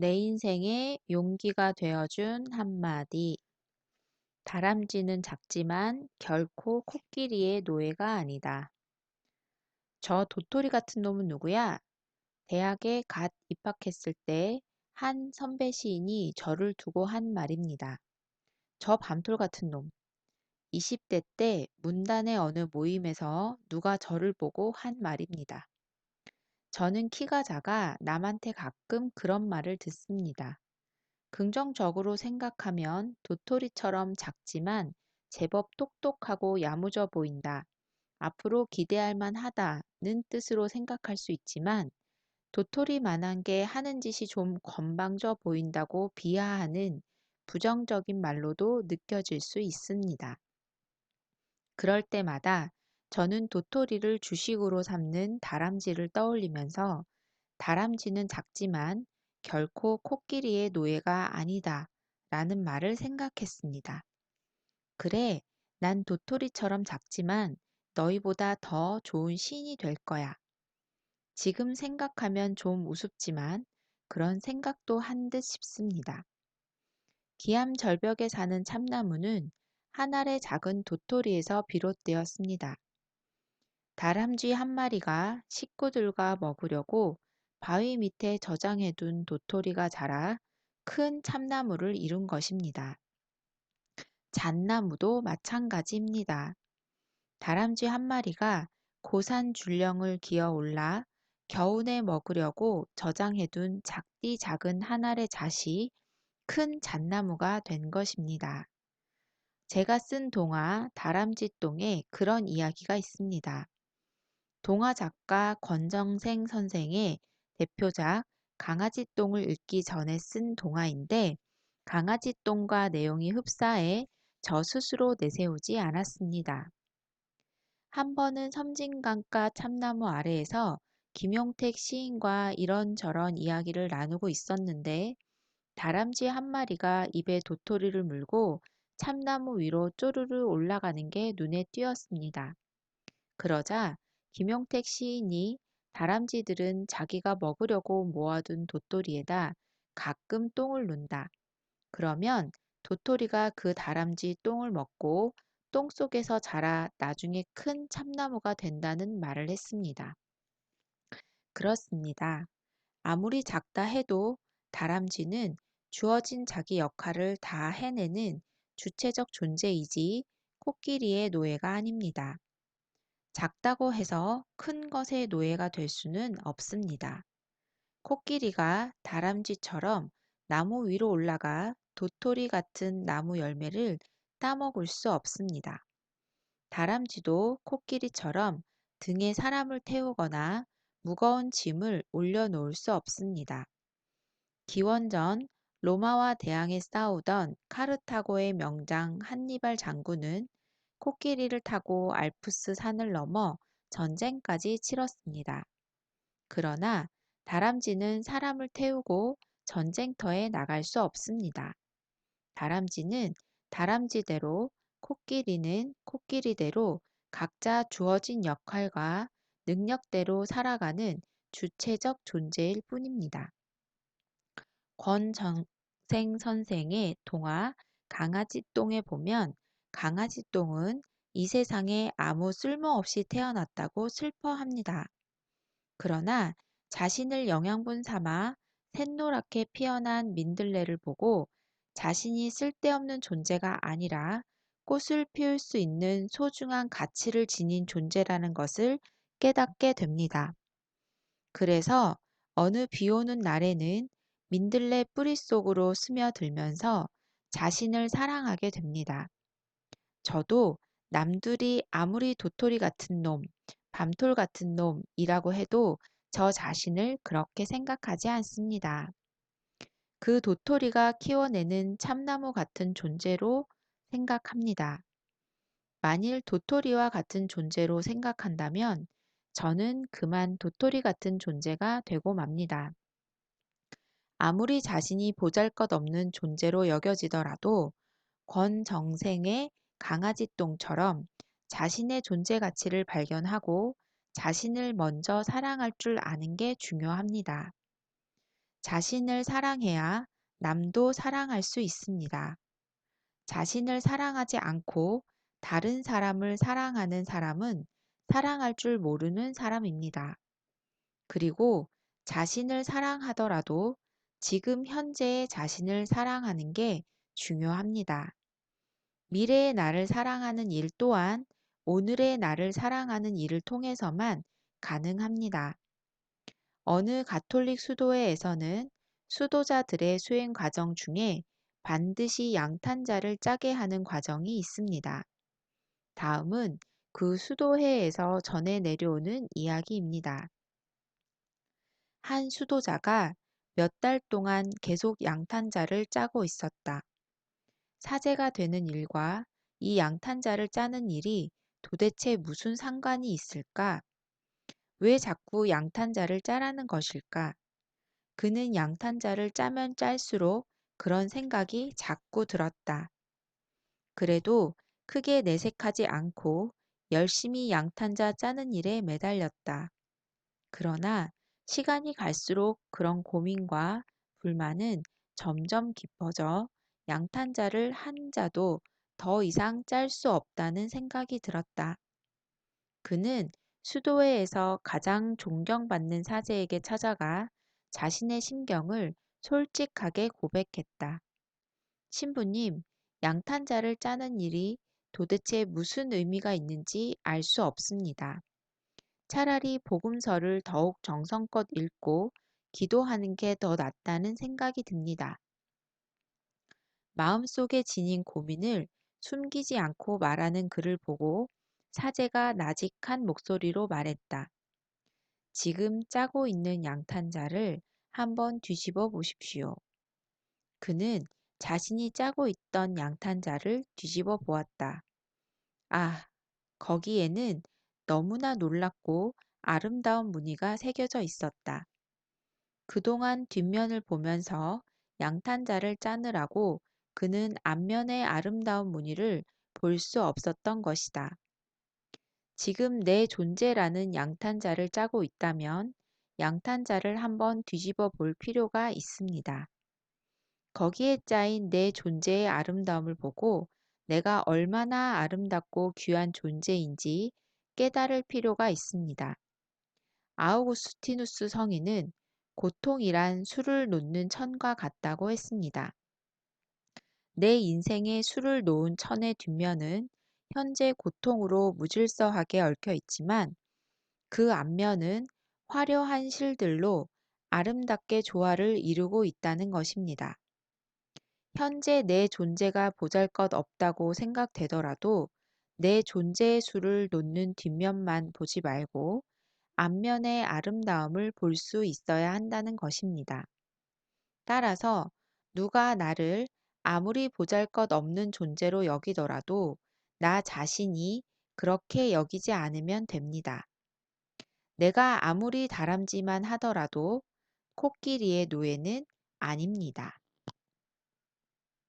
내 인생에 용기가 되어준 한마디. 다람쥐는 작지만 결코 코끼리의 노예가 아니다. 저 도토리 같은 놈은 누구야? 대학에 갓 입학했을 때 한 선배 시인이 저를 두고 한 말입니다. 저 밤톨 같은 놈. 20대 때 문단의 어느 모임에서 누가 저를 보고 한 말입니다. 저는 키가 작아 남한테 가끔 그런 말을 듣습니다. 긍정적으로 생각하면 도토리처럼 작지만 제법 똑똑하고 야무져 보인다. 앞으로 기대할 만하다는 뜻으로 생각할 수 있지만 도토리만한 게 하는 짓이 좀 건방져 보인다고 비하하는 부정적인 말로도 느껴질 수 있습니다. 그럴 때마다 저는 도토리를 주식으로 삼는 다람쥐를 떠올리면서 다람쥐는 작지만 결코 코끼리의 노예가 아니다 라는 말을 생각했습니다. 그래, 난 도토리처럼 작지만 너희보다 더 좋은 시인이 될 거야. 지금 생각하면 좀 우습지만 그런 생각도 한 듯 싶습니다. 기암절벽에 사는 참나무는 한 알의 작은 도토리에서 비롯되었습니다. 다람쥐 한 마리가 식구들과 먹으려고 바위 밑에 저장해둔 도토리가 자라 큰 참나무를 이룬 것입니다. 잣나무도 마찬가지입니다. 다람쥐 한 마리가 고산 줄령을 기어 올라 겨우내 먹으려고 저장해둔 작디 작은 한 알의 잣이 큰 잣나무가 된 것입니다. 제가 쓴 동화 다람쥐똥에 그런 이야기가 있습니다. 동화 작가 권정생 선생의 대표작 강아지똥을 읽기 전에 쓴 동화인데 강아지똥과 내용이 흡사해 저 스스로 내세우지 않았습니다. 한 번은 섬진강가 참나무 아래에서 김용택 시인과 이런저런 이야기를 나누고 있었는데 다람쥐 한 마리가 입에 도토리를 물고 참나무 위로 쪼르르 올라가는 게 눈에 띄었습니다. 그러자 김용택 시인이 다람쥐들은 자기가 먹으려고 모아둔 도토리에다 가끔 똥을 눈다. 그러면 도토리가 그 다람쥐 똥을 먹고 똥 속에서 자라 나중에 큰 참나무가 된다는 말을 했습니다. 그렇습니다. 아무리 작다 해도 다람쥐는 주어진 자기 역할을 다 해내는 주체적 존재이지 코끼리의 노예가 아닙니다. 작다고 해서 큰 것의 노예가 될 수는 없습니다. 코끼리가 다람쥐처럼 나무 위로 올라가 도토리 같은 나무 열매를 따먹을 수 없습니다. 다람쥐도 코끼리처럼 등에 사람을 태우거나 무거운 짐을 올려놓을 수 없습니다. 기원전 로마와 대항해 싸우던 카르타고의 명장 한니발 장군은 코끼리를 타고 알프스 산을 넘어 전쟁까지 치렀습니다. 그러나 다람쥐는 사람을 태우고 전쟁터에 나갈 수 없습니다. 다람쥐는 다람쥐대로, 코끼리는 코끼리대로 각자 주어진 역할과 능력대로 살아가는 주체적 존재일 뿐입니다. 권정생 선생의 동화 강아지똥에 보면 강아지똥은 이 세상에 아무 쓸모없이 태어났다고 슬퍼합니다. 그러나 자신을 영양분 삼아 샛노랗게 피어난 민들레를 보고 자신이 쓸데없는 존재가 아니라 꽃을 피울 수 있는 소중한 가치를 지닌 존재라는 것을 깨닫게 됩니다. 그래서 어느 비 오는 날에는 민들레 뿌리 속으로 스며들면서 자신을 사랑하게 됩니다. 저도 남들이 아무리 도토리 같은 놈, 밤톨 같은 놈이라고 해도 저 자신을 그렇게 생각하지 않습니다. 그 도토리가 키워내는 참나무 같은 존재로 생각합니다. 만일 도토리와 같은 존재로 생각한다면 저는 그만 도토리 같은 존재가 되고 맙니다. 아무리 자신이 보잘것없는 존재로 여겨지더라도 권정생의 강아지똥처럼 자신의 존재 가치를 발견하고 자신을 먼저 사랑할 줄 아는 게 중요합니다. 자신을 사랑해야 남도 사랑할 수 있습니다. 자신을 사랑하지 않고 다른 사람을 사랑하는 사람은 사랑할 줄 모르는 사람입니다. 그리고 자신을 사랑하더라도 지금 현재의 자신을 사랑하는 게 중요합니다. 미래의 나를 사랑하는 일 또한 오늘의 나를 사랑하는 일을 통해서만 가능합니다. 어느 가톨릭 수도회에서는 수도자들의 수행 과정 중에 반드시 양탄자를 짜게 하는 과정이 있습니다. 다음은 그 수도회에서 전해 내려오는 이야기입니다. 한 수도자가 몇 달 동안 계속 양탄자를 짜고 있었다. 사제가 되는 일과 이 양탄자를 짜는 일이 도대체 무슨 상관이 있을까? 왜 자꾸 양탄자를 짜라는 것일까? 그는 양탄자를 짜면 짤수록 그런 생각이 자꾸 들었다. 그래도 크게 내색하지 않고 열심히 양탄자 짜는 일에 매달렸다. 그러나 시간이 갈수록 그런 고민과 불만은 점점 깊어져 양탄자를 한 자도 더 이상 짤 수 없다는 생각이 들었다. 그는 수도회에서 가장 존경받는 사제에게 찾아가 자신의 심경을 솔직하게 고백했다. 신부님, 양탄자를 짜는 일이 도대체 무슨 의미가 있는지 알 수 없습니다. 차라리 복음서를 더욱 정성껏 읽고 기도하는 게 더 낫다는 생각이 듭니다. 마음속에 지닌 고민을 숨기지 않고 말하는 그를 보고 사제가 나직한 목소리로 말했다. 지금 짜고 있는 양탄자를 한번 뒤집어 보십시오. 그는 자신이 짜고 있던 양탄자를 뒤집어 보았다. 아, 거기에는 너무나 놀랍고 아름다운 무늬가 새겨져 있었다. 그동안 뒷면을 보면서 양탄자를 짜느라고 그는 앞면의 아름다운 무늬를 볼 수 없었던 것이다. 지금 내 존재라는 양탄자를 짜고 있다면 양탄자를 한번 뒤집어 볼 필요가 있습니다. 거기에 짜인 내 존재의 아름다움을 보고 내가 얼마나 아름답고 귀한 존재인지 깨달을 필요가 있습니다. 아우구스티누스 성인은 고통이란 술을 놓는 천과 같다고 했습니다. 내 인생에 술을 놓은 천의 뒷면은 현재 고통으로 무질서하게 얽혀 있지만 그 앞면은 화려한 실들로 아름답게 조화를 이루고 있다는 것입니다. 현재 내 존재가 보잘것없다고 생각되더라도 내 존재의 수를 놓는 뒷면만 보지 말고 앞면의 아름다움을 볼 수 있어야 한다는 것입니다. 따라서 누가 나를 아무리 보잘것없는 존재로 여기더라도 나 자신이 그렇게 여기지 않으면 됩니다. 내가 아무리 다람쥐만 하더라도 코끼리의 노예는 아닙니다.